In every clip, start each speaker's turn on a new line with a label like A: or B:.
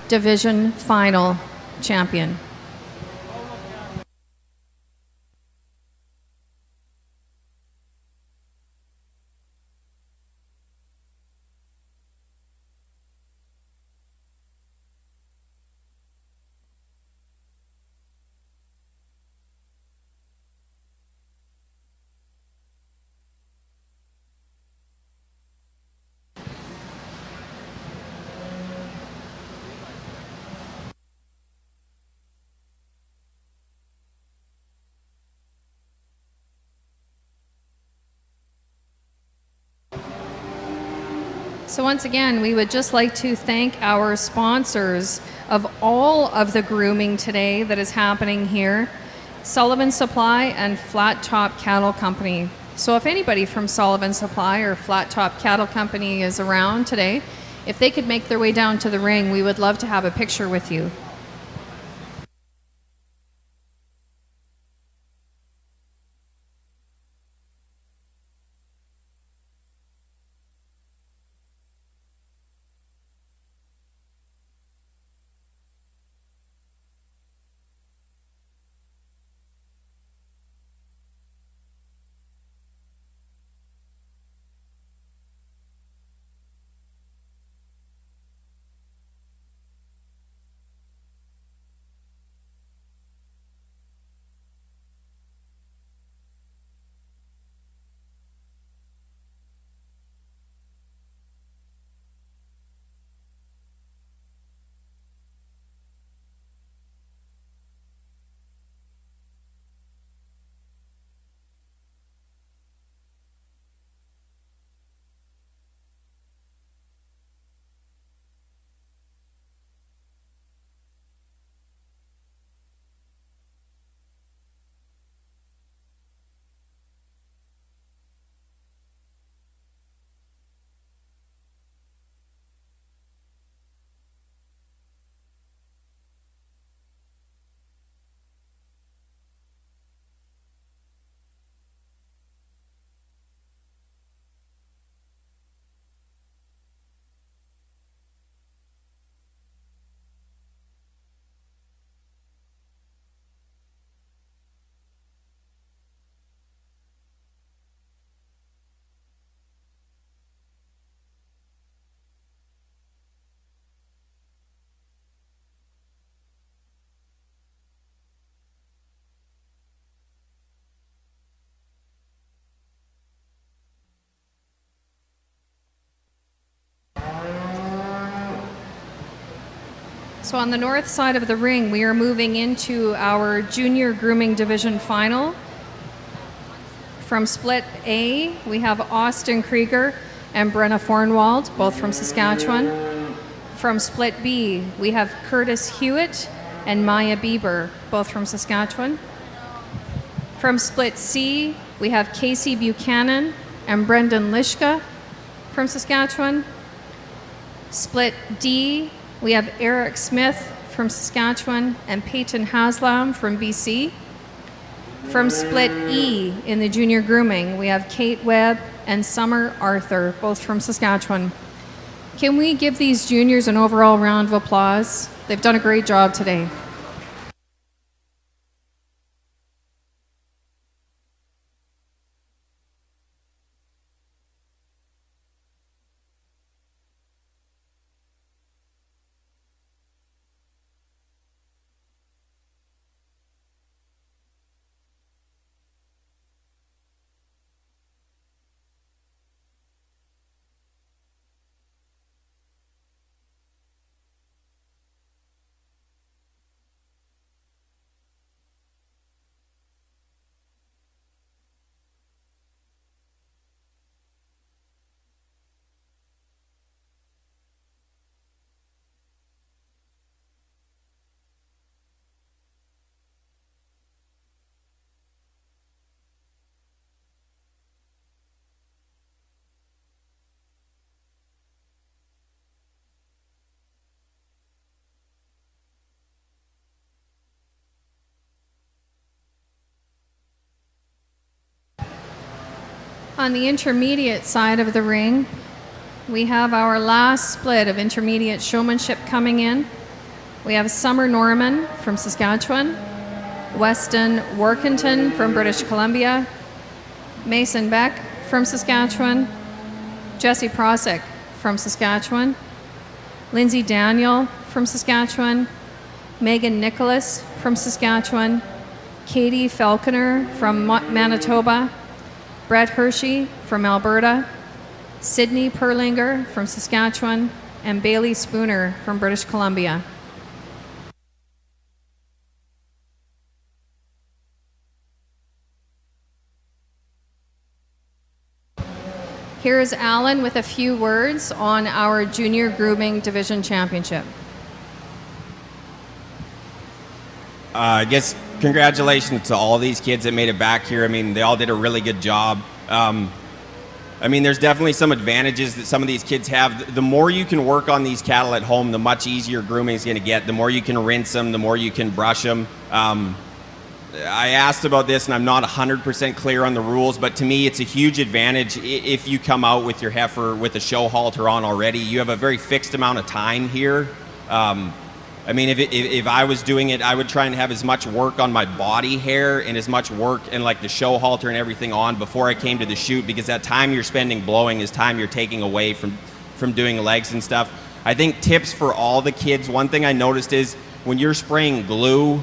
A: Division Final champion. So once again, we would just like to thank our sponsors of all of the grooming today that is happening here, Sullivan Supply and Flat Top Cattle Company. So if anybody from Sullivan Supply or Flat Top Cattle Company is around today, if they could make their way down to the ring, we would love to have a picture with you. So on the north side of the ring, we are moving into our junior grooming division final. From Split A, we have Austin Krieger and Brenna Fornwald, both from Saskatchewan. From Split B, we have Curtis Hewitt and Maya Bieber, both from Saskatchewan. From Split C, we have Casey Buchanan and Brendan Lishka from Saskatchewan. Split D, we have Eric Smith from Saskatchewan and Peyton Haslam from BC. From Split E in the junior grooming, we have Kate Webb and Summer Arthur, both from Saskatchewan. Can we give these juniors an overall round of applause? They've done a great job today. On the intermediate side of the ring, we have our last split of intermediate showmanship coming in. We have Summer Norman from Saskatchewan, Weston Workington from British Columbia, Mason Beck from Saskatchewan, Jesse Prosick from Saskatchewan, Lindsay Daniel from Saskatchewan, Megan Nicholas from Saskatchewan, Katie Falconer from Manitoba, Brett Hershey from Alberta, Sydney Perlinger from Saskatchewan, and Bailey Spooner from British Columbia. Here is Alan with a few words on our Junior Grooming Division Championship.
B: I guess congratulations to all these kids that made it back here. I mean, they all did a really good job. I mean, there's definitely some advantages that some of these kids have. The more you can work on these cattle at home, the much easier grooming is going to get. The more you can rinse them, the more you can brush them. I asked about this, and I'm not 100% clear on the rules, but to me, it's a huge advantage if you come out with your heifer with a show halter on already. You have a very fixed amount of time here. I mean, if I was doing it, I would try and have as much work on my body hair and as much work and like the show halter and everything on before I came to the shoot, because that time you're spending blowing is time you're taking away from doing legs and stuff. I think tips for all the kids, one thing I noticed is when you're spraying glue,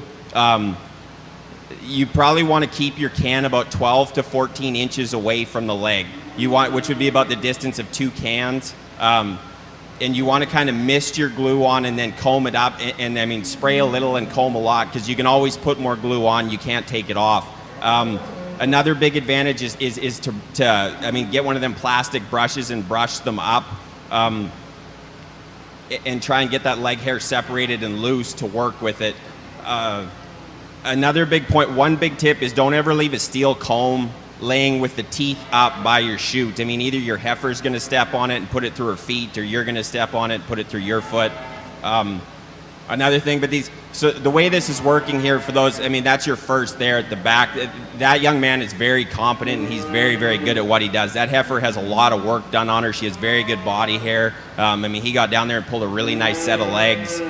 B: you probably want to keep your can about 12 to 14 inches away from the leg. Which would be about the distance of 2 cans. And you want to kind of mist your glue on and then comb it up, and I mean spray a little and comb a lot, because you can always put more glue on, you can't take it off. Another big advantage is to I mean, get one of them plastic brushes and brush them up, and try and get that leg hair separated and loose to work with it. Another big point, one big tip is don't ever leave a steel comb laying with the teeth up by your chute. I mean, either your heifer's going to step on it and put it through her feet, or you're going to step on it and put it through your foot. Another thing, so the way this is working here for those, I mean, that's your first there at the back. That young man is very competent, and he's very, very good at what he does. That heifer has a lot of work done on her. She has very good body hair. I mean, he got down there and pulled a really nice set of legs.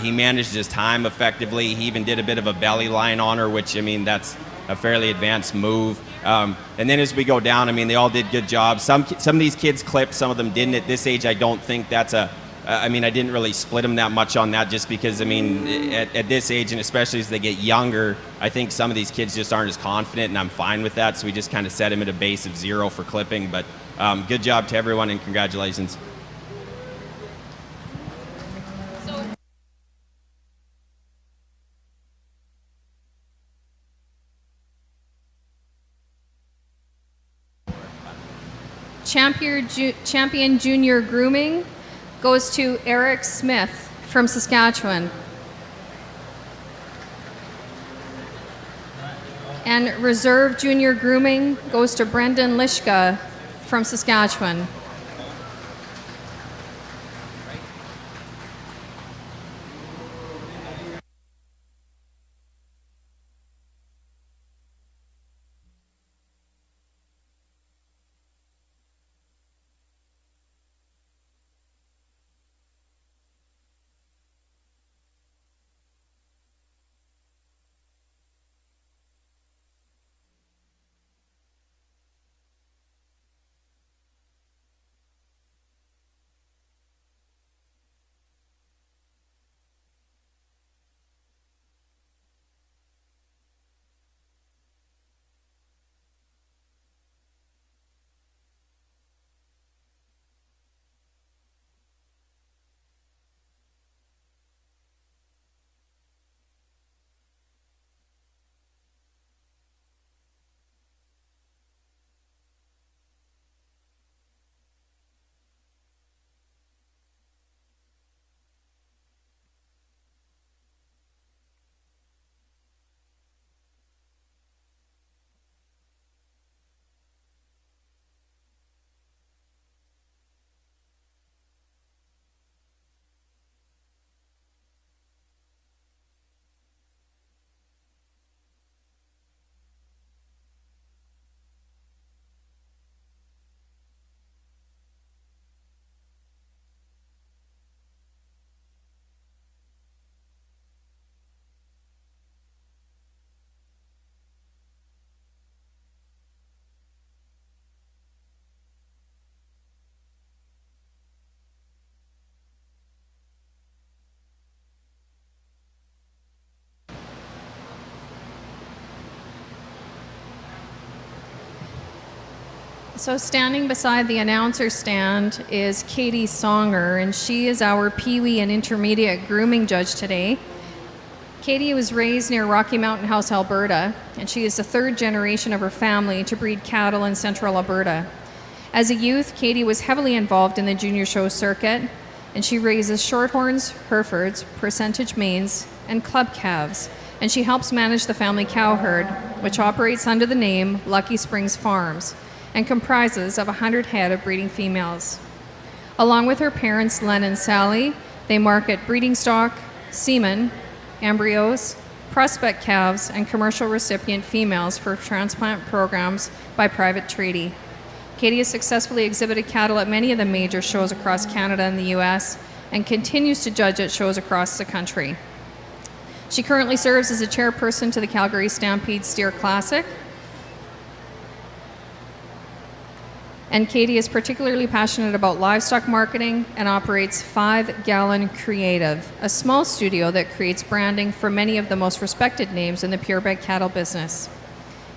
B: He managed his time effectively. He even did a bit of a belly line on her, which, I mean, that's a fairly advanced move. And then as we go down, I mean, they all did good jobs. Some of these kids clipped, some of them didn't. At this age, I don't think that's I mean, I didn't really split them that much on that, just because, I mean, at this age, and especially as they get younger, I think some of these kids just aren't as confident, and I'm fine with that. So we just kind of set them at a base of 0 for clipping. But good job to everyone, and congratulations.
A: Champion Junior Grooming goes to Eric Smith from Saskatchewan. And Reserve Junior Grooming goes to Brendan Lishka from Saskatchewan. So standing beside the announcer stand is Katie Songer, and she is our Pee-wee and intermediate grooming judge today. Katie was raised near Rocky Mountain House, Alberta, and she is the third generation of her family to breed cattle in central Alberta. As a youth, Katie was heavily involved in the junior show circuit, and she raises shorthorns, Herefords, percentage mains, and club calves, and she helps manage the family cow herd, which operates under the name Lucky Springs Farms, and comprises of 100 head of breeding females. Along with her parents, Len and Sally, they market breeding stock, semen, embryos, prospect calves, and commercial recipient females for transplant programs by private treaty. Katie has successfully exhibited cattle at many of the major shows across Canada and the US, and continues to judge at shows across the country. She currently serves as a chairperson to the Calgary Stampede Steer Classic. And Katie is particularly passionate about livestock marketing and operates 5 Gallon Creative, a small studio that creates branding for many of the most respected names in the purebred cattle business.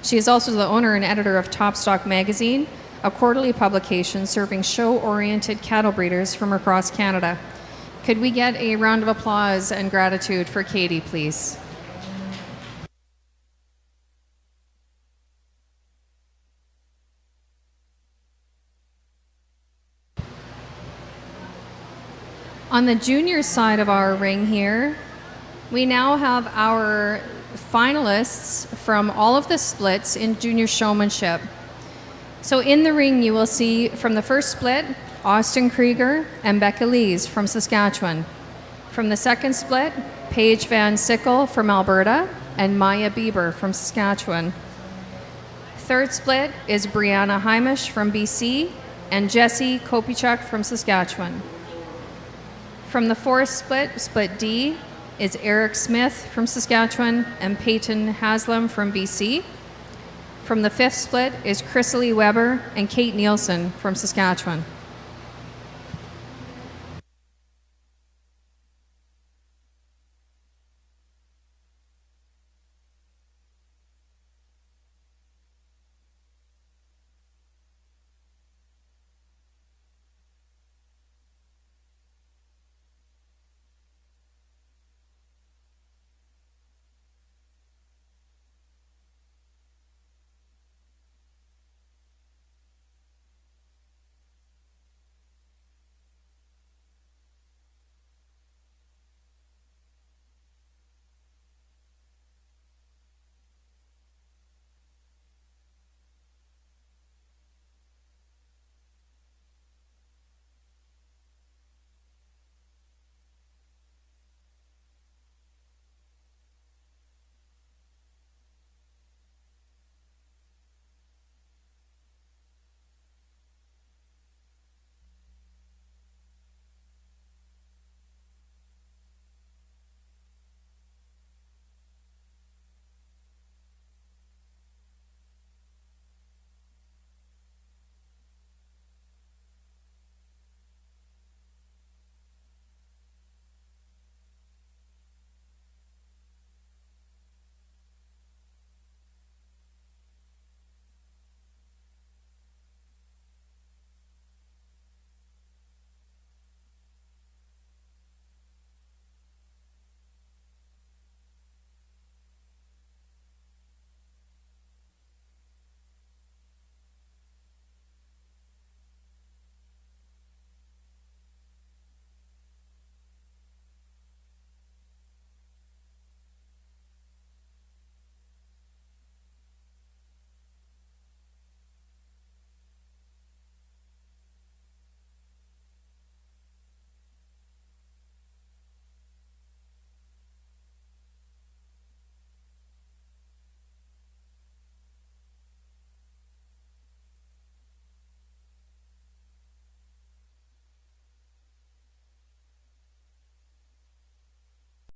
A: She is also the owner and editor of Top Stock Magazine, a quarterly publication serving show-oriented cattle breeders from across Canada. Could we get a round of applause and gratitude for Katie, please? On the junior side of our ring here, we now have our finalists from all of the splits in junior showmanship. So in the ring, you will see from the first split, Austin Krieger and Becca Lees from Saskatchewan. From the second split, Paige Van Sickle from Alberta and Maya Bieber from Saskatchewan. Third split is Brianna Heimish from BC and Jesse Kopichuk from Saskatchewan. From the fourth split, split D, is Eric Smith from Saskatchewan and Peyton Haslam from BC. From the fifth split is Chrysalie Weber and Kate Nielsen from Saskatchewan.